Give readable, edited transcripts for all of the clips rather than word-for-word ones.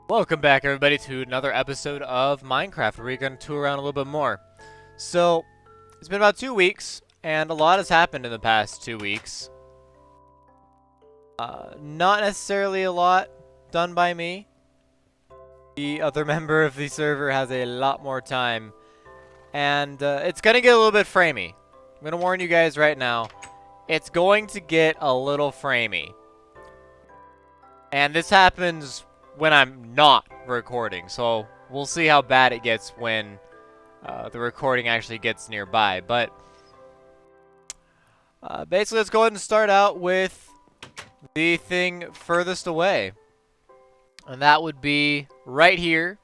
Welcome back, everybody, to another episode of Minecraft, where we're going to tour around a little bit more. So, it's been about 2 weeks, and a lot has happened in the past 2 weeks. Not necessarily a lot done by me. The other member of the server has a lot more time, and it's going to get a little bit framey. I'm going to warn you guys right now. It's going to get a little framey. And this happens when I'm not recording, so we'll see how bad it gets when the recording actually gets nearby. But basically, let's go ahead and start out with the thing furthest away, and that would be right here.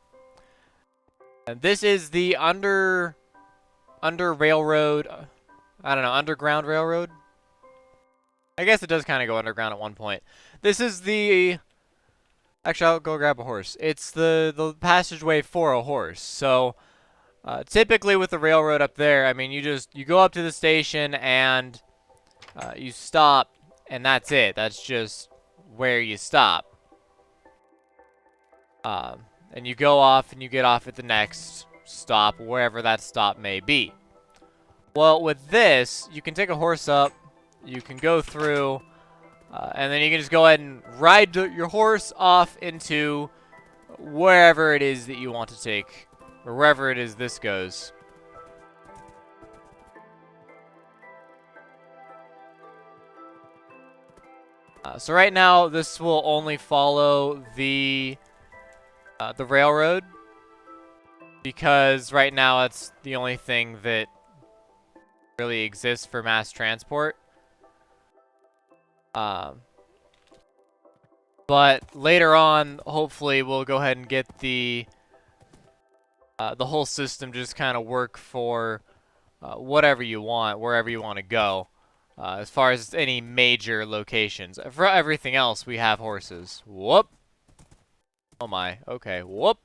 And this is the under railroad. I don't know, underground railroad. I guess it does kind of go underground at one point. This is the... Actually, I'll go grab a horse. It's the passageway for a horse. So, typically with the railroad up there, I mean, you go up to the station and you stop, and that's it. That's just where you stop. And you go off and you get off at the next stop, wherever that stop may be. Well, with this, you can take a horse up, you can go through, and then you can just go ahead and ride your horse off into wherever it is that you want to take, or wherever it is this goes. So right now, this will only follow the railroad, because right now it's the only thing that really exists for mass transport. But later on, hopefully, we'll go ahead and get the whole system just kind of work for whatever you want, wherever you want to go. As far as any major locations. For everything else, we have horses. Whoop. Oh my. Okay. Whoop.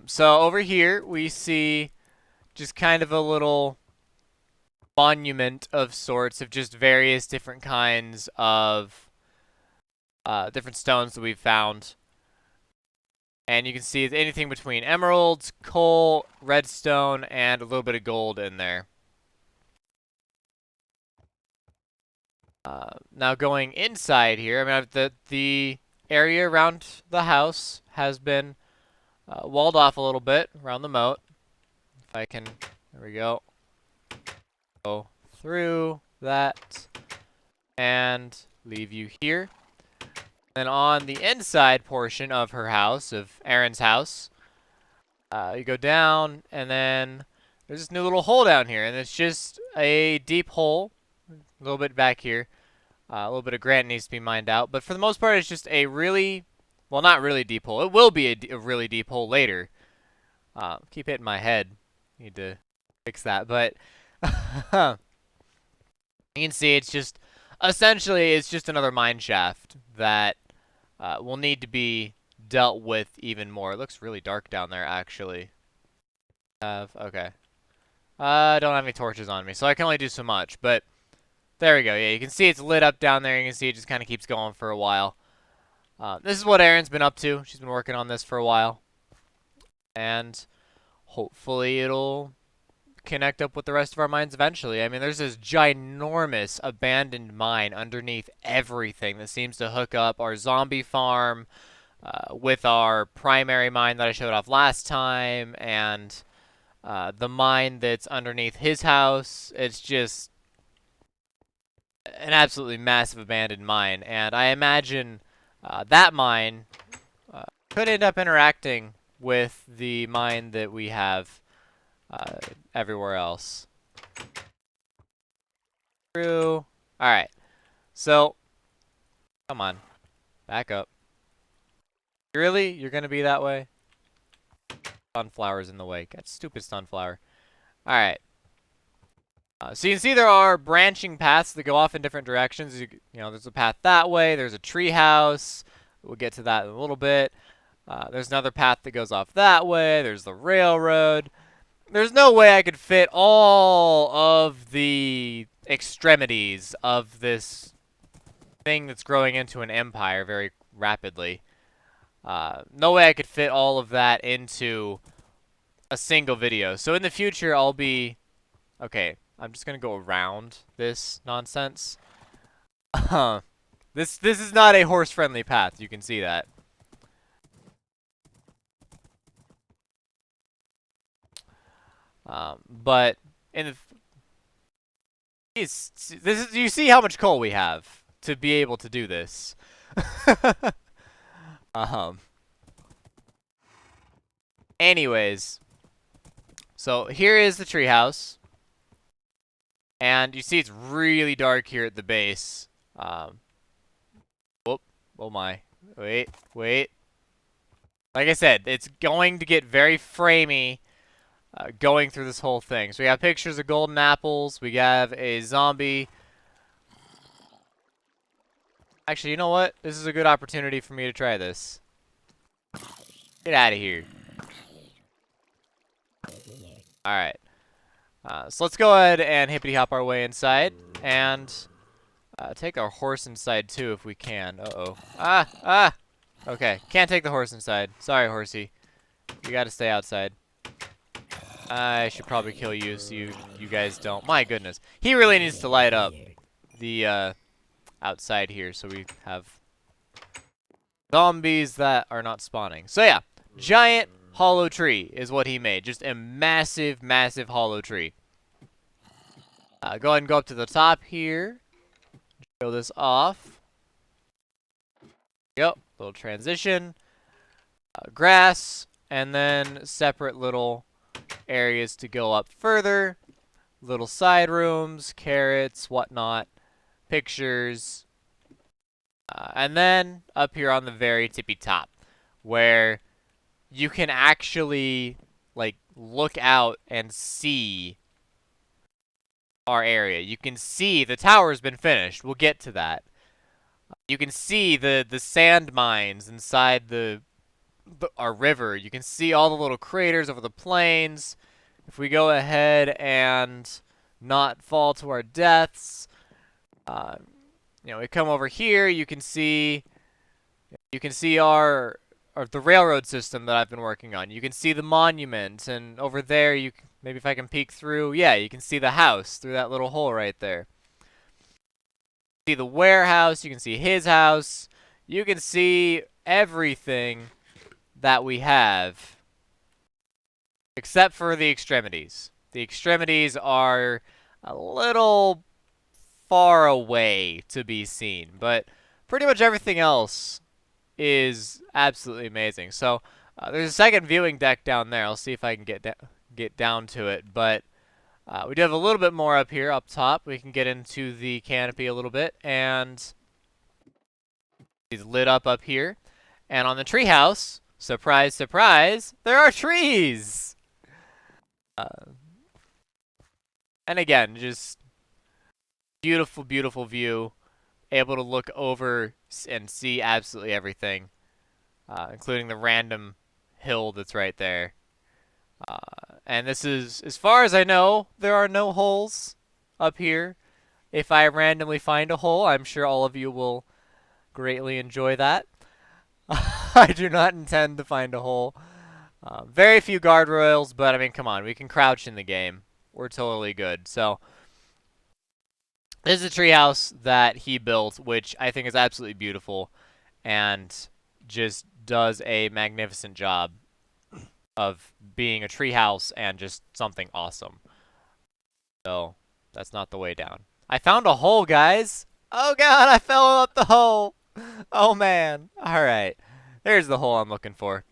So over here, we see just kind of a little monument of sorts of just various different kinds of different stones that we've found. And you can see anything between emeralds, coal, redstone, and a little bit of gold in there. Now going inside here, I mean, the area around the house has been walled off a little bit around the moat. If I can, there we go. Go through that and leave you here. Then on the inside portion of her house, of Erin's house, you go down, and then there's this new little hole down here, and it's just a deep hole, a little bit back here. A little bit of granite needs to be mined out, but for the most part, it's just a really, well, not really deep hole. It will be a really deep hole later. Keep hitting my head. Need to fix that, but you can see it's just, essentially, it's just another mine shaft that will need to be dealt with even more. It looks really dark down there, actually. Okay. I don't have any torches on me, so I can only do so much, but there we go. Yeah, you can see it's lit up down there. You can see it just kind of keeps going for a while. This is what Erin's been up to. She's been working on this for a while. And hopefully it'll connect up with the rest of our mines eventually. I mean, there's this ginormous abandoned mine underneath everything that seems to hook up our zombie farm with our primary mine that I showed off last time, and the mine that's underneath his house. It's just an absolutely massive abandoned mine, and I imagine that mine could end up interacting with the mine that we have everywhere else. True. Alright. So, come on. Back up. Really? You're gonna be that way? Sunflower's in the way. God, stupid sunflower. Alright. So you can see there are branching paths that go off in different directions. You know, there's a path that way. There's a treehouse. We'll get to that in a little bit. There's another path that goes off that way. There's the railroad. There's no way I could fit all of the extremities of this thing that's growing into an empire very rapidly. No way I could fit all of that into a single video. So in the future, I'll be... Okay, I'm just gonna go around this nonsense. This is not a horse-friendly path. You can see that. But in the this is, you see how much coal we have to be able to do this. um. Anyways, so here is the treehouse, and you see it's really dark here at the base. Whoop! Oh my! Wait! Like I said, it's going to get very framey. Going through this whole thing. So we have pictures of golden apples. We have a zombie. Actually, you know what? This is a good opportunity for me to try this. Get out of here. Alright. So let's go ahead and hippity-hop our way inside. And take our horse inside, too, if we can. Uh-oh. Ah! Okay, can't take the horse inside. Sorry, horsey. You gotta stay outside. I should probably kill you so you guys don't. My goodness. He really needs to light up the outside here so we have zombies that are not spawning. So yeah, giant hollow tree is what he made. Just a massive, massive hollow tree. Go ahead and go up to the top here. Show this off. Yep, little transition. Grass, and then separate little areas to go up further, little side rooms, carrots, whatnot, pictures, and then up here on the very tippy top, where you can actually like look out and see our area. You can see the tower's been finished. We'll get to that. You can see the sand mines inside our river. You can see all the little craters over the plains. If we go ahead and not fall to our deaths, we come over here. You can see our the railroad system that I've been working on. You can see the monument, and over there, maybe if I can peek through, yeah, you can see the house through that little hole right there. See the warehouse. You can see his house. You can see everything that we have, except for the extremities. The extremities are a little far away to be seen, but pretty much everything else is absolutely amazing. So there's a second viewing deck down there. I'll see if I can get down to it, but we do have a little bit more up here, up top. We can get into the canopy a little bit, and it's lit up here. And on the treehouse, surprise, surprise, there are trees! And again, just beautiful, beautiful view. Able to look over and see absolutely everything, including the random hill that's right there. And this is, as far as I know, there are no holes up here. If I randomly find a hole, I'm sure all of you will greatly enjoy that. I do not intend to find a hole. Very few guardrails, but I mean, come on, we can crouch in the game. We're totally good. So this is a treehouse that he built, which I think is absolutely beautiful and just does a magnificent job of being a treehouse and just something awesome. So that's not the way down. I found a hole, guys. Oh god, I fell up the hole. Oh man. Alright. There's the hole I'm looking for.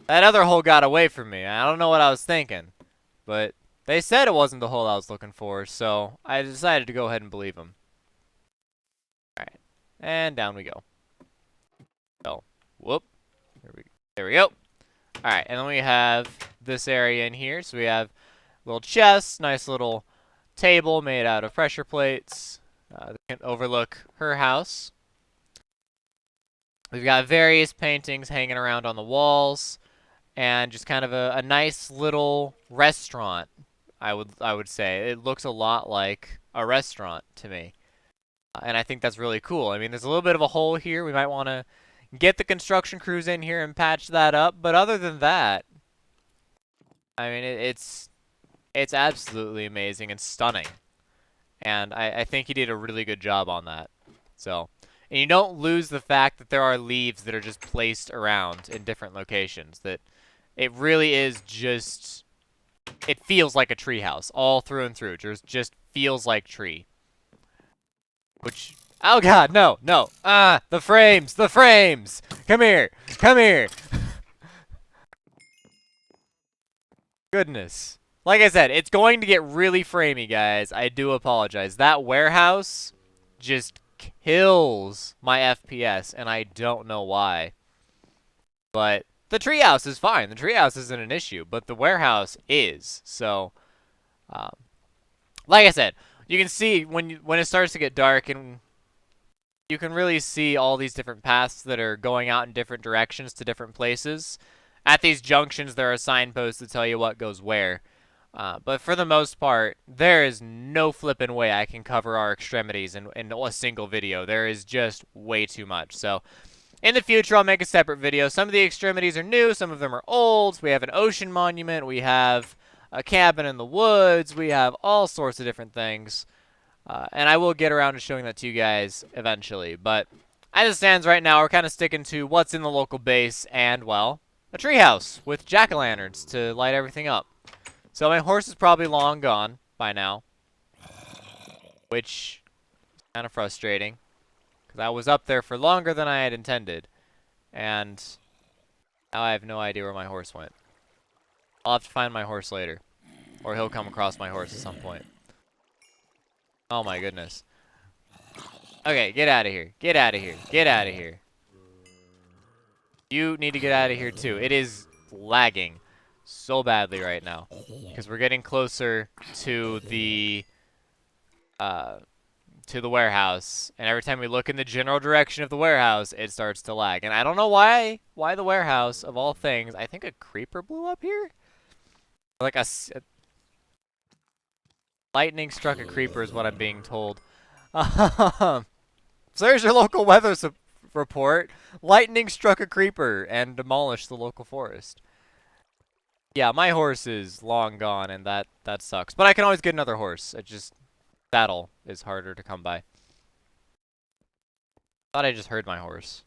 That other hole got away from me. I don't know what I was thinking. But they said it wasn't the hole I was looking for, so I decided to go ahead and believe them. Alright. And down we go. So, whoop. There we go. Alright, and then we have this area in here. So we have little chests, nice little table made out of pressure plates. That can overlook her house. We've got various paintings hanging around on the walls, and just kind of a nice little restaurant, I would say. It looks a lot like a restaurant to me. And I think that's really cool. I mean, there's a little bit of a hole here. We might want to get the construction crews in here and patch that up. But other than that, I mean, it's absolutely amazing and stunning. And I think he did a really good job on that. So, and you don't lose the fact that there are leaves that are just placed around in different locations. That it really is just, it feels like a treehouse all through and through. Just feels like tree. Which, oh god, no, no. Ah, the frames, the frames. Come here, come here. Goodness. Like I said, it's going to get really framey, guys. I do apologize. That warehouse just kills my FPS, and I don't know why. But the treehouse is fine. The treehouse isn't an issue, but the warehouse is. So, um, like I said, you can see when it starts to get dark, and you can really see all these different paths that are going out in different directions to different places. At these junctions, there are signposts that tell you what goes where. But for the most part, there is no flippin' way I can cover our extremities in a single video. There is just way too much. So, in the future, I'll make a separate video. Some of the extremities are new, some of them are old. We have an ocean monument, we have a cabin in the woods, we have all sorts of different things. And I will get around to showing that to you guys eventually. But as it stands right now, we're kind of sticking to what's in the local base and, well, a treehouse with jack-o'-lanterns to light everything up. So my horse is probably long gone by now, which is kind of frustrating, because I was up there for longer than I had intended, and now I have no idea where my horse went. I'll have to find my horse later, or he'll come across my horse at some point. Oh my goodness. Okay, get out of here. Get out of here. Get out of here. You need to get out of here too. It is lagging so badly right now, because we're getting closer to the warehouse, and every time we look in the general direction of the warehouse, it starts to lag. And I don't know why the warehouse, of all things, I think a creeper blew up here? Like a lightning struck a creeper is what I'm being told. So there's your local weather report. Lightning struck a creeper and demolished the local forest. Yeah, my horse is long gone, and that sucks. But I can always get another horse. It just, saddle is harder to come by. Thought I just heard my horse.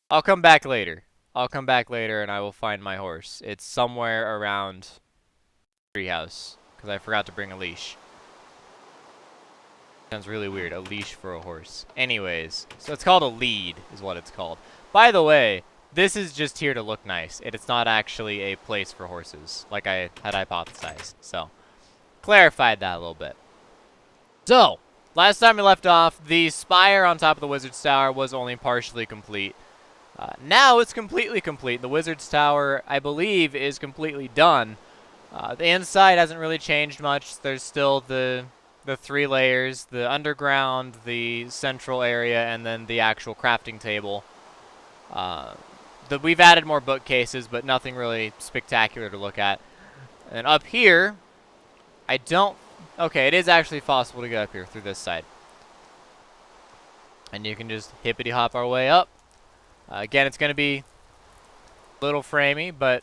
I'll come back later. I'll come back later, and I will find my horse. It's somewhere around Treehouse, because I forgot to bring a leash. Sounds really weird, a leash for a horse. Anyways, so it's called a lead, is what it's called. By the way, this is just here to look nice. It's not actually a place for horses, like I had hypothesized. So, clarified that a little bit. So, last time we left off, the spire on top of the Wizard's Tower was only partially complete. Now it's completely complete. The Wizard's Tower, I believe, is completely done. The inside hasn't really changed much. There's still the 3 layers, the underground, the central area, and then the actual crafting table. We've added more bookcases, but nothing really spectacular to look at. And up here, okay, it is actually possible to get up here through this side. And you can just hippity-hop our way up. Again, it's going to be a little framey, but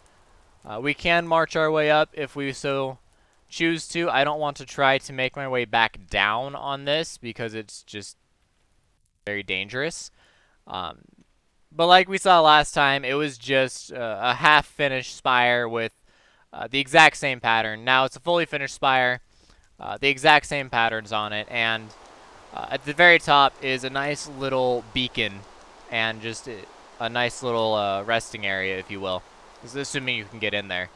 we can march our way up if we so choose to. I don't want to try to make my way back down on this because it's just very dangerous. But like we saw last time, it was just a half-finished spire with the exact same pattern. Now it's a fully finished spire, the exact same patterns on it, and at the very top is a nice little beacon and just a nice little resting area, if you will. Assuming you can get in there.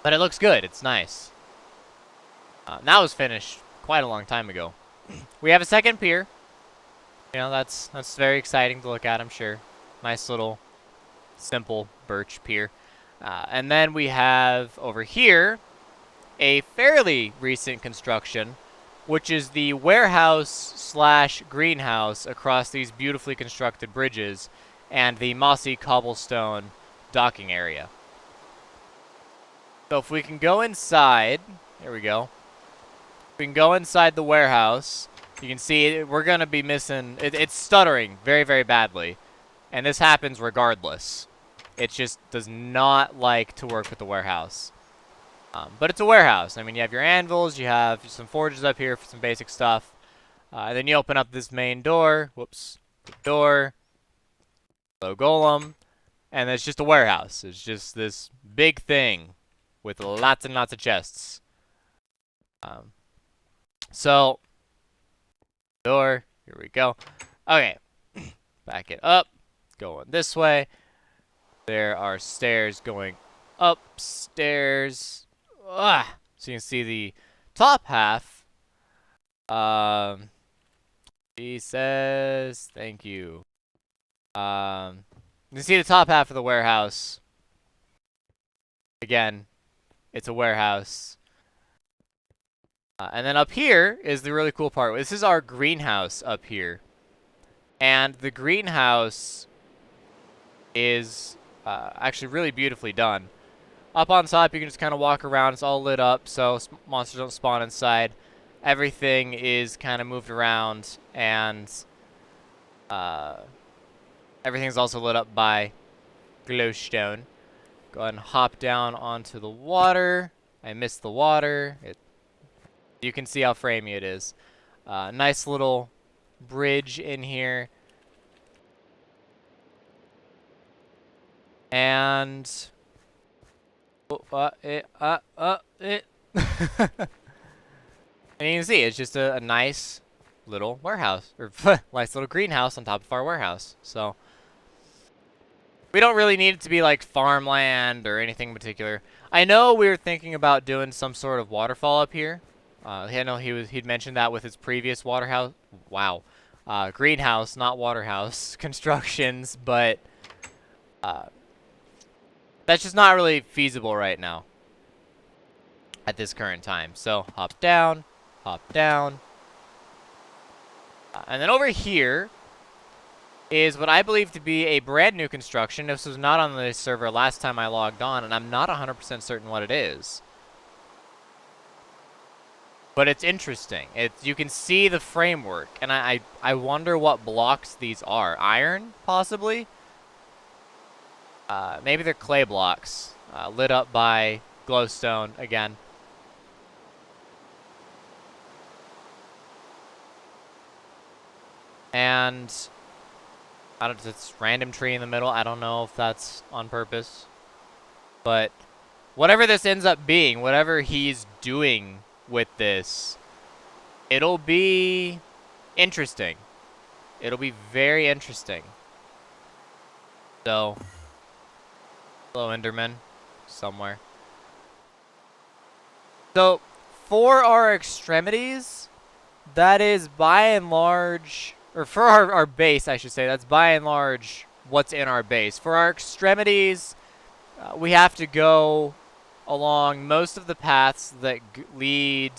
But it looks good. It's nice. That was finished quite a long time ago. We have a second pier. You know, that's very exciting to look at, I'm sure. Nice little simple birch pier. And then we have over here a fairly recent construction, which is the warehouse/greenhouse across these beautifully constructed bridges and the mossy cobblestone docking area. So if we can go inside, here we go. We can go inside the warehouse. You can see we're going to be missing... It's stuttering very, very badly. And this happens regardless. It just does not like to work with the warehouse. But it's a warehouse. I mean, you have your anvils, you have some forges up here for some basic stuff. And then you open up this main door. Whoops. Door. Low golem. And it's just a warehouse. It's just this big thing with lots and lots of chests. So, door. Here we go. Okay. Back it up. Going this way. There are stairs going upstairs. Ah! So you can see the top half. He says, thank you. You can see the top half of the warehouse. Again, it's a warehouse. And then up here is the really cool part. This is our greenhouse up here. And the greenhouse is actually really beautifully done. Up on top, you can just kind of walk around. It's all lit up, so monsters don't spawn inside. Everything is kind of moved around, and everything's also lit up by glowstone. Go ahead and hop down onto the water. I missed the water. You can see how framey it is. Nice little bridge in here. And... And you can see, it's just a nice little warehouse. Or nice little greenhouse on top of our warehouse. So... we don't really need it to be like farmland or anything in particular. I know we were thinking about doing some sort of waterfall up here. I know he'd mentioned that with his previous waterhouse. Wow, greenhouse, not waterhouse constructions, but that's just not really feasible right now at this current time. So hop down, and then over here is what I believe to be a brand new construction. This was not on the server last time I logged on, and I'm not 100% certain what it is. But it's interesting. You can see the framework, and I wonder what blocks these are. Iron, possibly? Maybe they're clay blocks, lit up by glowstone again. And... it's random tree in the middle. I don't know if that's on purpose. But whatever this ends up being, whatever he's doing with this, it'll be interesting. It'll be very interesting. So, hello Enderman, somewhere. So, for our extremities, that is by and large... or for our base, I should say, that's by and large what's in our base. For our extremities, we have to go along most of the paths that lead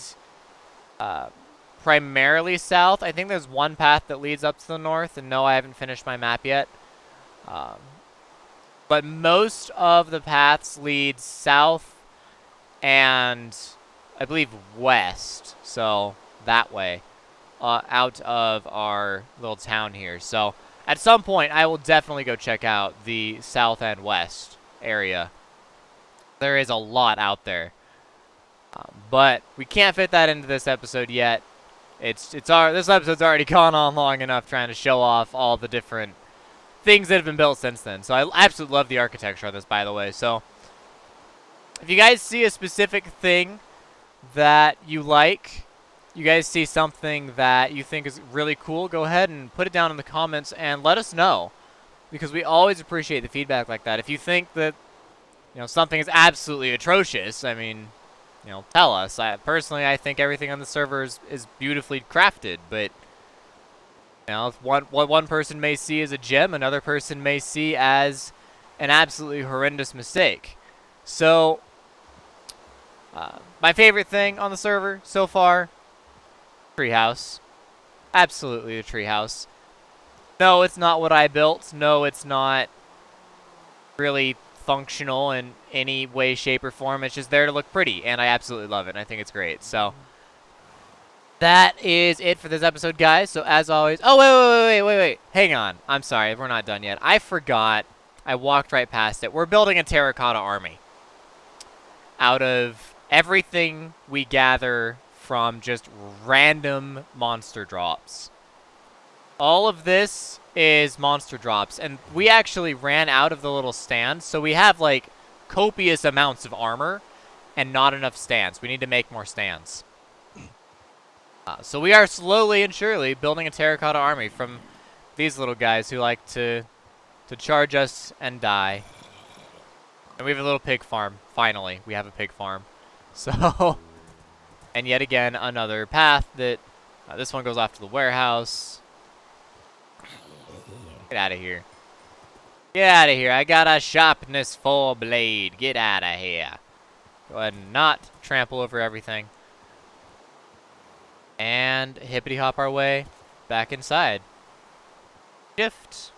primarily south. I think there's one path that leads up to the north, and no, I haven't finished my map yet. But most of the paths lead south and, I believe, west. So, that way. Out of our little town here. So, at some point, I will definitely go check out the south and west area. There is a lot out there. But we can't fit that into this episode yet. This episode's already gone on long enough trying to show off all the different things that have been built since then. So, I absolutely love the architecture on this, by the way. So, if you guys see a specific thing that you like... you guys see something that you think is really cool, go ahead and put it down in the comments and let us know. Because we always appreciate the feedback like that. If you think that, something is absolutely atrocious, I mean, tell us. Personally, I think everything on the server is beautifully crafted, but, what one person may see as a gem, another person may see as an absolutely horrendous mistake. So, my favorite thing on the server so far... Treehouse. Absolutely a treehouse. No, it's not what I built. No, it's not really functional in any way, shape, or form. It's just there to look pretty, and I absolutely love it. And I think it's great. So, that is it for this episode, guys. So as always, oh wait, hang on. I'm sorry, we're not done yet. I forgot. I walked right past it. We're building a terracotta army out of everything we gather from just random monster drops. All of this is monster drops, and we actually ran out of the little stands, so we have like copious amounts of armor and not enough stands. We need to make more stands. So we are slowly and surely building a terracotta army from these little guys who like to charge us and die. And we have a little pig farm. Finally, we have a pig farm. So, and yet again, another path that, this one goes off to the warehouse. Get out of here. Get out of here. I got a sharpness 4 blade. Get out of here. Go ahead and not trample over everything. And hippity hop our way back inside. Shift.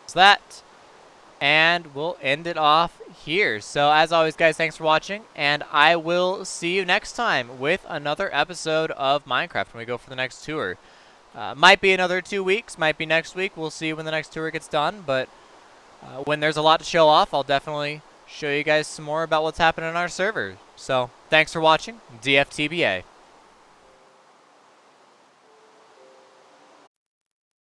So that. And we'll end it off here. So as always, guys, thanks for watching. And I will see you next time with another episode of Minecraft when we go for the next tour. Might be another 2 weeks. Might be next week. We'll see when the next tour gets done. But when there's a lot to show off, I'll definitely show you guys some more about what's happening on our server. So thanks for watching. DFTBA.